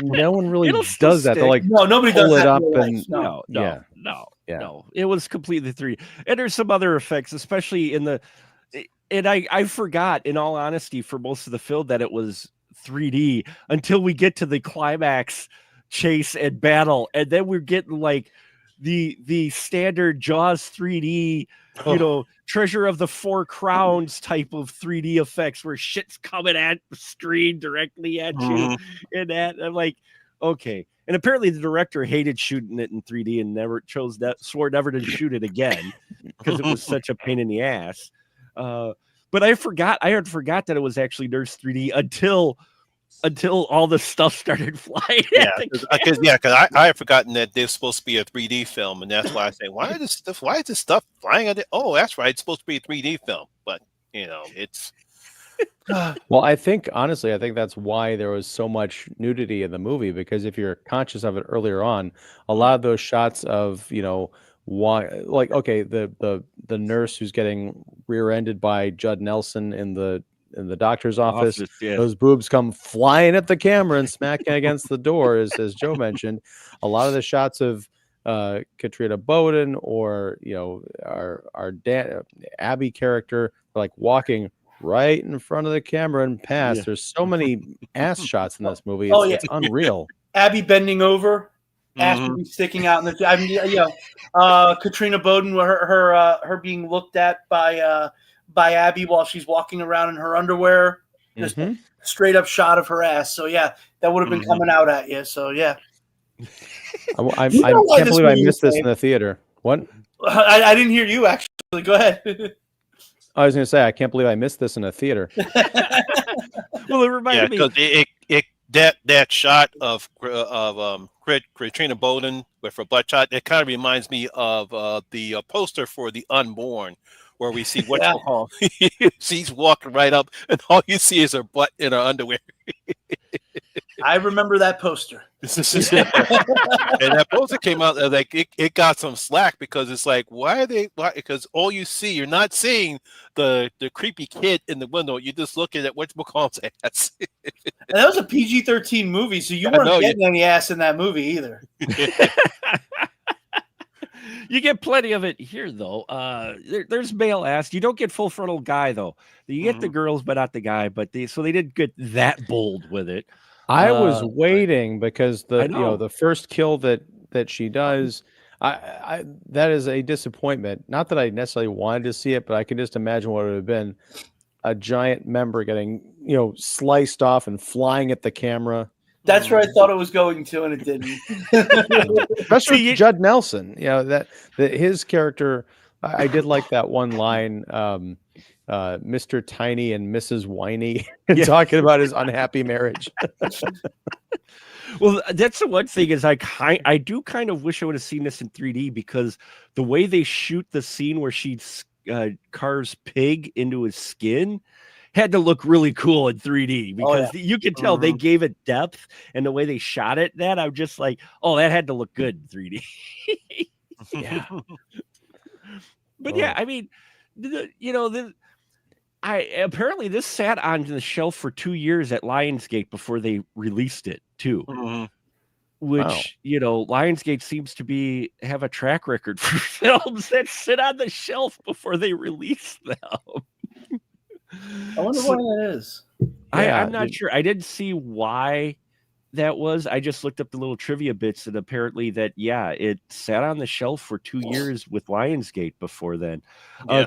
no one really does that. They're like, no, nobody does pull that it up, in and no. It was completely 3D, and there's some other effects, especially in the. And I forgot, in all honesty, for most of the film that it was 3D until we get to the climax chase and battle, and then we're getting like the standard Jaws 3D, you know, Treasure of the Four Crowns type of 3D effects where shit's coming at the screen directly at you, and that I'm like, okay. And apparently the director hated shooting it in 3D and swore never to shoot it again because it was such a pain in the ass. But I had forgot that it was actually Nurse 3D until all the stuff started flying. Because I had forgotten that they're supposed to be a 3D film, and that's why I say, why is this stuff flying at it? Oh, that's right, it's supposed to be a 3D film, but you know, it's. Well, I think that's why there was so much nudity in the movie, because if you're conscious of it earlier on, a lot of those shots of, you know, why, like, okay, the nurse who's getting rear-ended by Judd Nelson in the doctor's office, those boobs come flying at the camera and smacking against the door, as Joe mentioned. A lot of the shots of Katrina Bowden, or, you know, our Abby character, like walking right in front of the camera and past. There's so many ass shots in this movie. It's unreal. Abby bending over, ass would be sticking out in the. I mean, Katrina Bowden, her being looked at by Abby while she's walking around in her underwear. Just a straight up shot of her ass. So yeah, that would have been coming out at you. So yeah. I can't believe I missed this in the theater. What? I didn't hear you, actually. Go ahead. I was going to say, I can't believe I missed this in a theater. Well, it reminded me. Because that shot of Katrina Bowden with her butt shot, it kind of reminds me of the poster for The Unborn, where we see she's walking right up, and all you see is her butt in her underwear. I remember that poster. And that poster came out, like it got some slack, because it's like, why? Because all you see, you're not seeing the creepy kid in the window. You're just looking at whatchamacallit's ass. And that was a PG-13 movie, so you weren't getting any ass in that movie either. You get plenty of it here, though. There's male ass. You don't get full frontal guy, though. You get the girls, but not the guy. So they didn't get that bold with it. I was waiting, because the first kill that she does, I that is a disappointment. Not that I necessarily wanted to see it, but I can just imagine what it would have been. a giant member getting, sliced off and flying at the camera. That's where I thought it was going to, and it didn't. Especially with Judd Nelson, that his character. I did like that one line, Mr. Tiny and Mrs. Whiny, talking about his unhappy marriage. Well, that's the one thing is I do kind of wish I would have seen this in 3D, because the way they shoot the scene where she carves pig into his skin had to look really cool in 3D, because you could tell they gave it depth, and the way they shot it, that I'm just like, oh, that had to look good in 3D. Yeah. But yeah, I mean, apparently this sat on the shelf for 2 years at Lionsgate before they released it too. Which, Lionsgate seems to have a track record for films that sit on the shelf before they release them. I wonder why that is. I'm not sure. I didn't see why that was. I just looked up the little trivia bits, and apparently it sat on the shelf for 2 years with Lionsgate before then.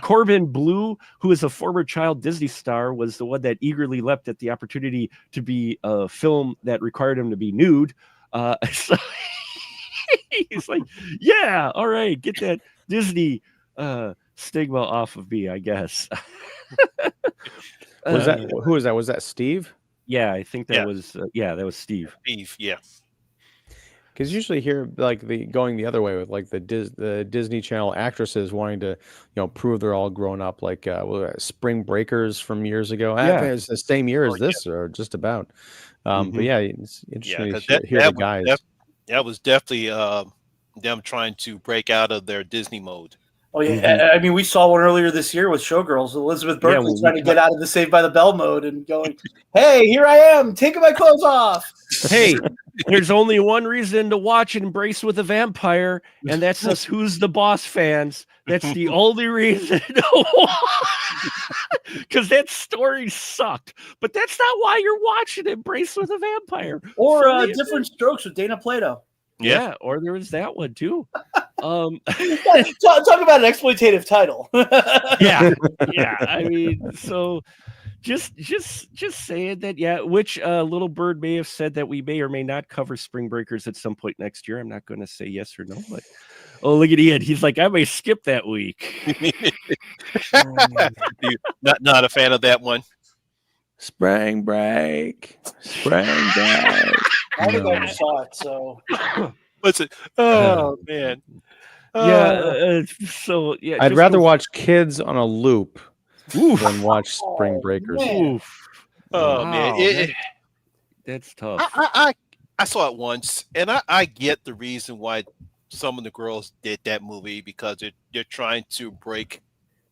Corbin Blue, who is a former child Disney star, was the one that eagerly leapt at the opportunity to be a film that required him to be nude. So he's like, yeah, all right, get that Disney stigma off of me, I guess. Who was that? Was that Steve? Yeah, I think that was that was Steve. Yeah. Because usually here, like going the other way with like the Disney Channel actresses wanting to, prove they're all grown up, like Spring Breakers from years ago. I think it's the same year as this, or just about. But yeah, it's interesting to hear the guys. That was definitely them trying to break out of their Disney mode. Oh yeah, I mean, we saw one earlier this year with Showgirls. Elizabeth Berkley trying to get out of the Saved by the Bell mode and going, "Hey, here I am, taking my clothes off." Hey, there's only one reason to watch Embrace with a Vampire, and that's us Who's the Boss fans. That's the only reason to watch. Because that story sucked. But that's not why you're watching Embrace with a Vampire. Or Different Strokes with Dana Plato. Yeah, or there was that one too. Talk about an exploitative title. yeah. I mean, so just saying that, which Little Bird may have said that we may or may not cover Spring Breakers at some point next year. I'm not going to say yes or no, but look at Ian. He's like, I may skip that week. not a fan of that one. Spring Break. I think I saw it, so. What's it? Oh, man. I'd rather watch Kids on a Loop than watch Spring Breakers. Man. Man. That's tough. I saw it once, and I get the reason why some of the girls did that movie, because they're trying to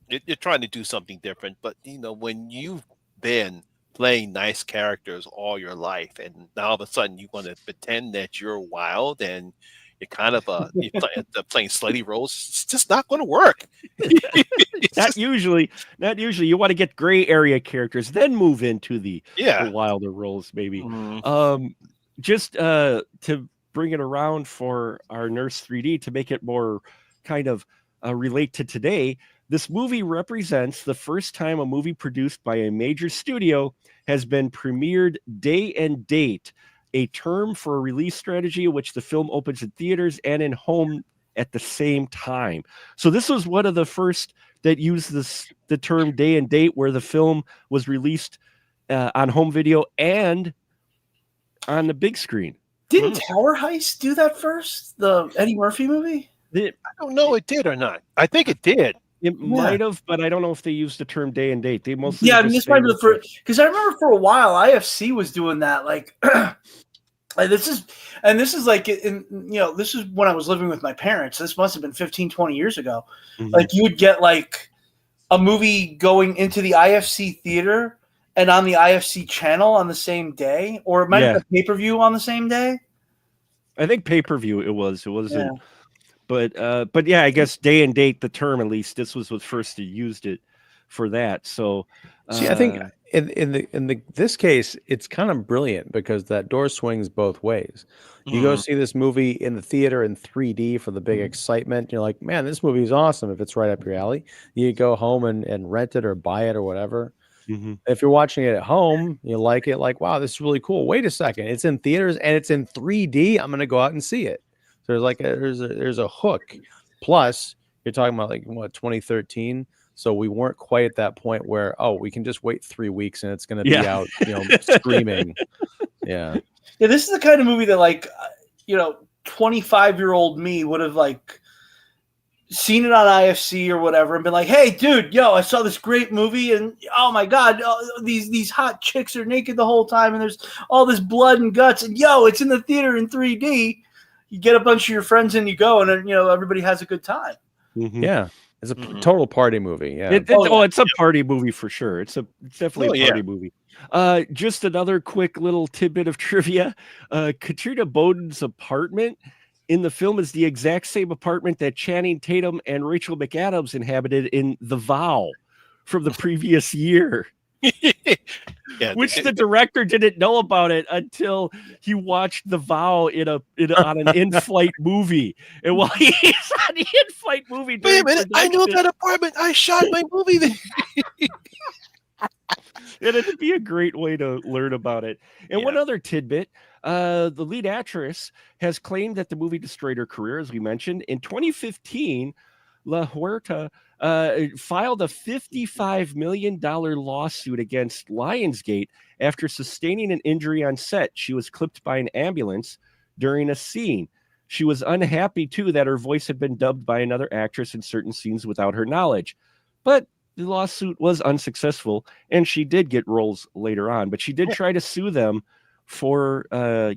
they're trying to do something different. But, when you've been playing nice characters all your life, and now all of a sudden you want to pretend that you're wild and you're kind of playing slutty roles, it's just not going to work. Not usually. You want to get gray area characters, then move into the wilder roles, maybe. Just to bring it around for our Nurse 3D, to make it more kind of relate to today. This movie represents the first time a movie produced by a major studio has been premiered day and date, a term for a release strategy in which the film opens in theaters and in home at the same time. So this was one of the first that used the term day and date, where the film was released on home video and on the big screen. Didn't Tower Heist do that first? The Eddie Murphy movie? I don't know it did or not. I think it did. It might have, but I don't know if they used the term day and date. They mostly this might be the first, because I remember for a while IFC was doing that. Like, this is like this is when I was living with my parents. This must have been 15, 20 years ago. Mm-hmm. Like, you would get like a movie going into the IFC theater and on the IFC channel on the same day, or it might have been pay-per-view on the same day. I think pay-per-view it wasn't. Yeah. But yeah, I guess day and date, the term, at least this was what first used it for that. So see, I think in this case, it's kind of brilliant, because that door swings both ways. You go see this movie in the theater in 3D for the big excitement. You're like, man, this movie is awesome if it's right up your alley. You go home and rent it or buy it or whatever. Mhm. If you're watching it at home, you like it, like, wow, this is really cool. Wait a second, it's in theaters and it's in 3D. I'm gonna go out and see it. So there's like there's a hook. Plus, you're talking about like what 2013. So we weren't quite at that point where we can just wait 3 weeks and it's gonna be out, streaming. Yeah. Yeah, this is the kind of movie that 25-year-old me would have seen it on IFC or whatever and been like, hey, dude, I saw this great movie and oh my God, these hot chicks are naked the whole time and there's all this blood and guts and it's in the theater in 3D. You get a bunch of your friends and you go and then, everybody has a good time. Mhm. Yeah. It's a total party movie. Yeah. It's a party movie for sure. It's definitely a party yeah. movie. Just another quick little tidbit of trivia. Katrina Bowden's apartment in the film is the exact same apartment that Channing Tatum and Rachel McAdams inhabited in The Vow from the previous year. Yeah, Which the director didn't know about it until he watched The Vow on an in-flight movie. And while he's on the in-flight movie, wait a minute, I know that apartment. I shot my movie there. It'd be a great way to learn about it. And one other tidbit, the lead actress has claimed that the movie destroyed her career, as we mentioned. In 2015, La Huerta filed a $55 million lawsuit against Lionsgate after sustaining an injury on set. She was clipped by an ambulance during a scene. She was unhappy, too, that her voice had been dubbed by another actress in certain scenes without her knowledge. But the lawsuit was unsuccessful, and she did get roles later on. But she did try to sue them for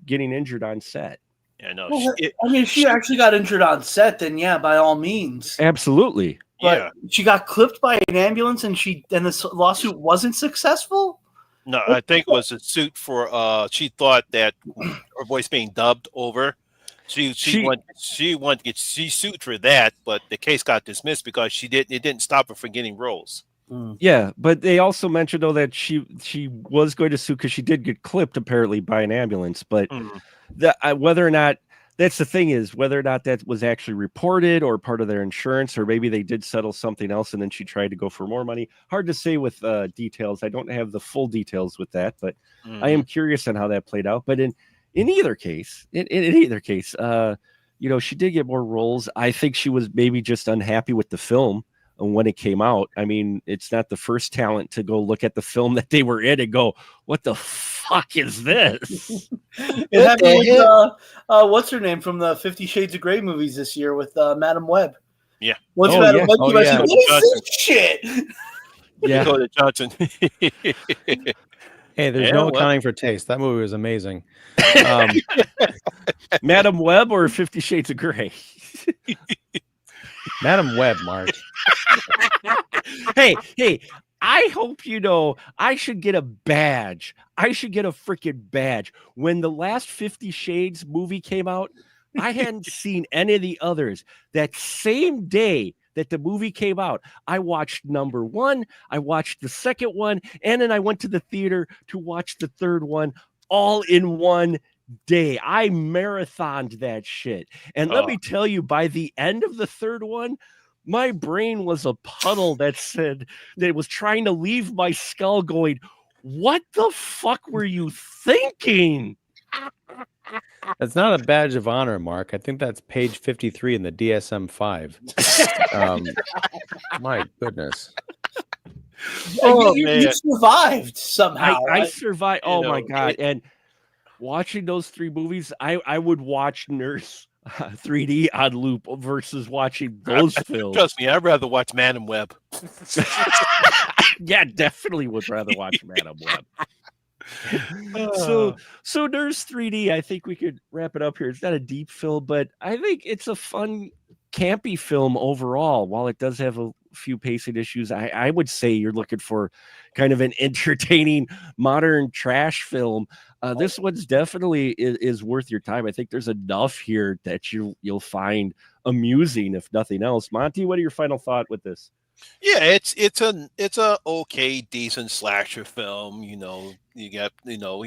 getting injured on set. Yeah, no. Well, if she actually got injured on set, then yeah, by all means. Absolutely. But she got clipped by an ambulance and this lawsuit wasn't successfed? No, I think it was a suit for she thought that her voice being dubbed over. She sued for that, but the case got dismissed because it didn't stop her from getting roles. Yeah, but they also mentioned though that she was going to sue because she did get clipped apparently by an ambulance. But whether or not that's the thing is whether or not that was actually reported or part of their insurance, or maybe they did settle something else and then she tried to go for more money. Hard to say with details. I don't have the full details with that, but I am curious on how that played out. But in either case, she did get more roles. I think she was maybe just unhappy with the film when it came out. I mean, it's not the first talent to go look at the film that they were in and go, what the fuck is this? It happened with, what's her name from the 50 Shades of Grey movies this year with Madam Web. Yeah. What's Madam Web? What is this shit? Yeah. Dakota Johnson. Hey, there's no accounting for taste. That movie was amazing. Madam Web or 50 Shades of Grey? Madam Web, Mark. Hey, I hope I should get a badge. I should get a freaking badge. When the last 50 Shades movie came out, I hadn't seen any of the others. That same day that the movie came out, I watched number 1, I watched the second one, and then I went to the theater to watch the third one all in one day. I marathoned that shit. And let me tell you, by the end of the third one, my brain was a puddle that was trying to leave my skull going, what the fuck were you thinking? That's not a badge of honor, Mark. I think that's page 53 in the DSM-5. My goodness. You survived somehow. I survived. Oh my God. And watching those 3 movies, I would watch Nurse 3D on loop versus watching those films. Trust me, I'd rather watch Madam Web. Yeah, definitely would rather watch Madam Web. So Nurse 3D, I think we could wrap it up here. It's not a deep film, but I think it's a fun, campy film overall. While it does have a few pacing issues, I would say you're looking for kind of an entertaining modern trash film. This one's definitely is worth your time. I think there's enough here that you'll find amusing, if nothing else. Monty, what are your final thought with this? Yeah, it's a okay, decent slasher film. You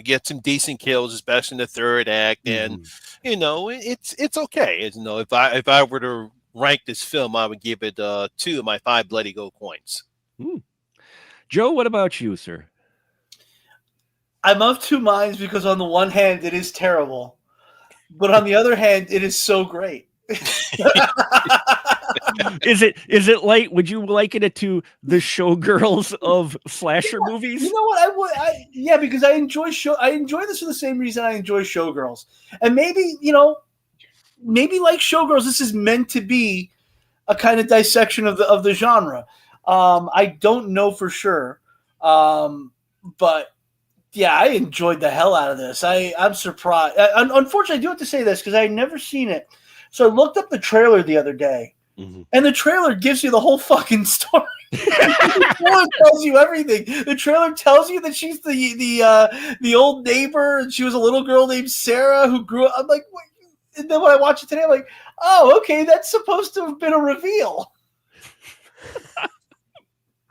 get some decent kills, especially in the third act, and it's okay. If I were to rank this film, I would give it 2 of my 5 bloody gold coins. Joe, what about you, sir? I'm of two minds because on the one hand, it is terrible, but on the other hand, it is so great. Is it like? Would you liken it to the Showgirls of slasher movies? You know what? Yeah, because I enjoy this for the same reason I enjoy Showgirls, and maybe like Showgirls, this is meant to be a kind of dissection of the genre. I don't know for sure, but yeah, I enjoyed the hell out of this. I'm surprised. Unfortunately, I do have to say this because I had never seen it. So I looked up the trailer the other day, and the trailer gives you the whole fucking story. The trailer tells you everything. The trailer tells you that she's the old neighbor, and she was a little girl named Sarah who grew up. I'm like, what? And then when I watch it today, I'm like, oh, okay, that's supposed to have been a reveal.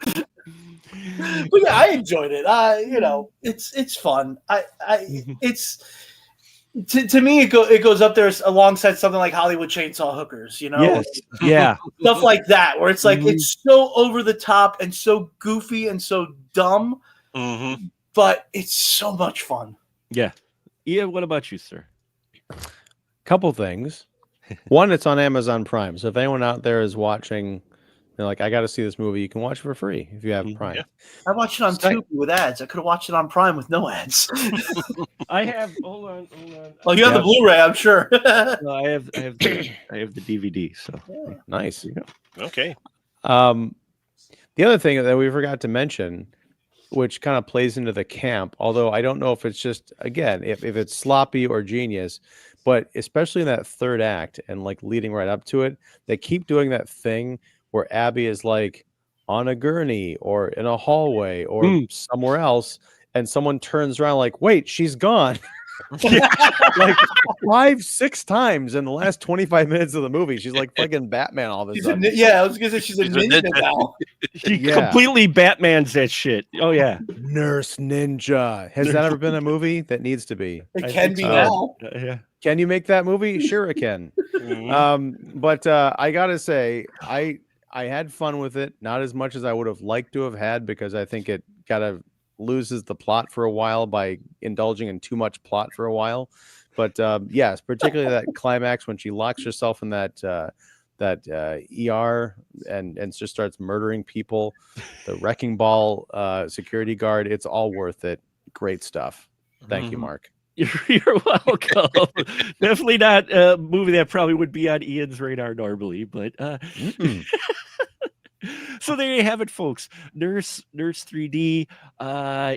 But yeah, I enjoyed it. It's fun. It's to me it goes up there alongside something like Hollywood Chainsaw Hookers. Yes, yeah, stuff like that where it's like it's so over the top and so goofy and so dumb, but it's so much fun. Yeah, Ian, what about you, sir? Couple things. One, it's on Amazon Prime. So if anyone out there is watching, they're like, I got to see this movie, you can watch it for free if you have Prime. Yeah. I watched it on Tubi with ads. I could have watched it on Prime with no ads. I have. Hold on. Oh, you have the Blu-ray, I'm sure. No, I have the DVD. So nice. Okay. The other thing that we forgot to mention, which kind of plays into the camp, although I don't know if it's just, again, if it's sloppy or genius, but especially in that third act and like leading right up to it, they keep doing that thing where Abby is like on a gurney or in a hallway or somewhere else, and someone turns around like, wait, she's gone. Like 5-6 times in the last 25 minutes of the movie. She's like fucking Batman all of a sudden. I was gonna say she's a ninja now. She completely Batman's that shit. Oh yeah. Nurse Ninja. Has that ever been a movie? That needs to be. It can be now. Yeah. Can you make that movie? Sure it can. But I gotta say, I had fun with it. Not as much as I would have liked to have had, because I think it kind of loses the plot for a while by indulging in too much plot for a while. But yes, particularly that climax when she locks herself in that ER and just starts murdering people. The wrecking ball security guard. It's all worth it. Great stuff. Thank you, Mark. You're welcome. Definitely not a movie that probably would be on Ian's radar normally, but so there you have it, folks. Nurse 3D.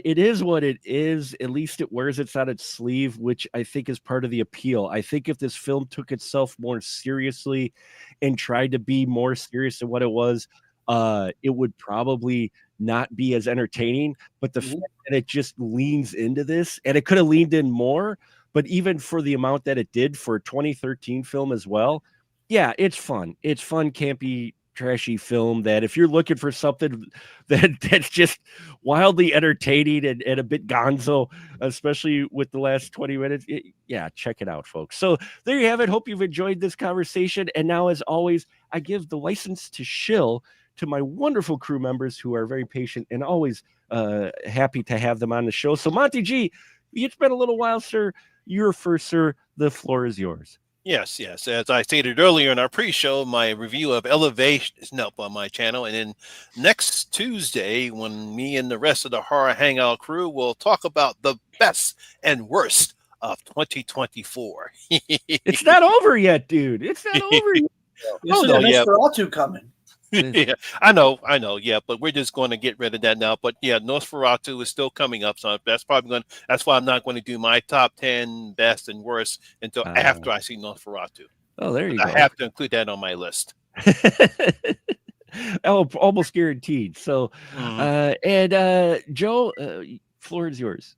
It is what it is. At least it wears it on its sleeve, which I think is part of the appeal. I think if this film took itself more seriously and tried to be more serious than what it was, it would probably not be as entertaining. But the fact that it just leans into this, and it could have leaned in more, but even for the amount that it did for a 2013 film as well, yeah, it's fun. It's fun, campy, trashy film that if you're looking for something that's just wildly entertaining and a bit gonzo, especially with the last 20 minutes, check it out, folks. So there you have it. Hope you've enjoyed this conversation. And now, as always, I give the license to shill to my wonderful crew members who are very patient and always happy to have them on the show. So Monty G, it's been a little while, sir. You're first, sir. The floor is yours. Yes. As I stated earlier in our pre-show, my review of Elevation is up on my channel. And then next Tuesday, when me and the rest of the Horror Hangout crew will talk about the best and worst of 2024. It's not over yet, dude. It's not over yet. Nosferatu coming. Yeah, I know. Yeah, but we're just going to get rid of that now. But yeah, Nosferatu is still coming up, so that's why I'm not going to do my top 10 best and worst until after I see Nosferatu. Oh, there you go. I have to include that on my list. Almost guaranteed. So, Joe, floor is yours.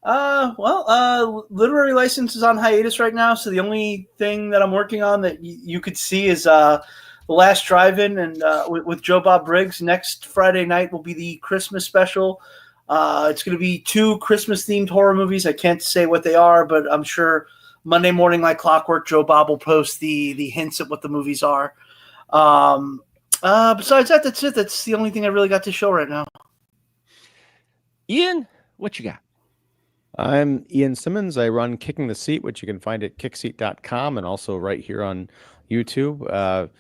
Literary license is on hiatus right now, so the only thing that I'm working on that you could see is The Last Drive-In and with Joe Bob Briggs. Next Friday night will be the Christmas special. It's going to be 2 Christmas-themed horror movies. I can't say what they are, but I'm sure Monday morning, like clockwork, Joe Bob will post the hints at what the movies are. Besides that, that's it. That's the only thing I really got to show right now. Ian, what you got? I'm Ian Simmons. I run Kicking the Seat, which you can find at kickseat.com and also right here on YouTube.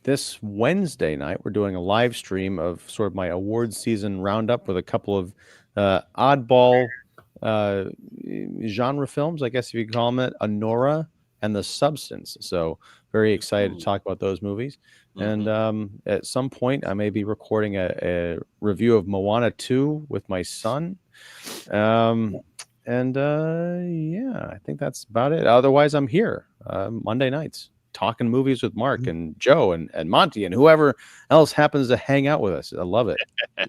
This Wednesday night, we're doing a live stream of sort of my awards season roundup with a couple of oddball genre films, I guess if you could call them it, Honora and The Substance. So very excited to talk about those movies. And at some point, I may be recording a review of Moana 2 with my son. Yeah, I think that's about it. Otherwise, I'm here Monday nights talking movies with Mark and Joe and Monty and whoever else happens to hang out with us. I love it.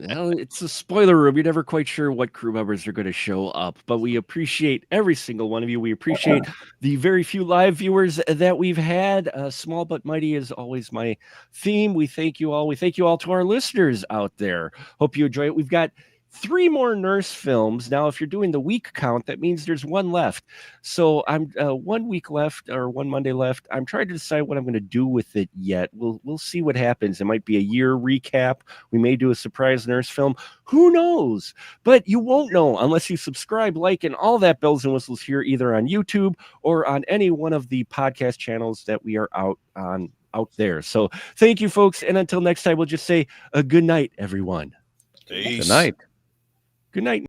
Well, it's a spoiler room. You're never quite sure what crew members are going to show up, but we appreciate every single one of you. We appreciate the very few live viewers that we've had. Small but mighty is always my theme. We thank you all. We thank you all to our listeners out there. Hope you enjoy it. We've got 3 more nurse films. Now, if you're doing the week count, that means there's 1 left. So I'm 1 week left or 1 Monday left. I'm trying to decide what I'm going to do with it yet. We'll see what happens. It might be a year recap. We may do a surprise nurse film. Who knows? But you won't know unless you subscribe, like, and all that bells and whistles here, either on YouTube or on any one of the podcast channels that we are out there. So thank you, folks. And until next time, we'll just say a good night, everyone. Peace. Good night. Good night.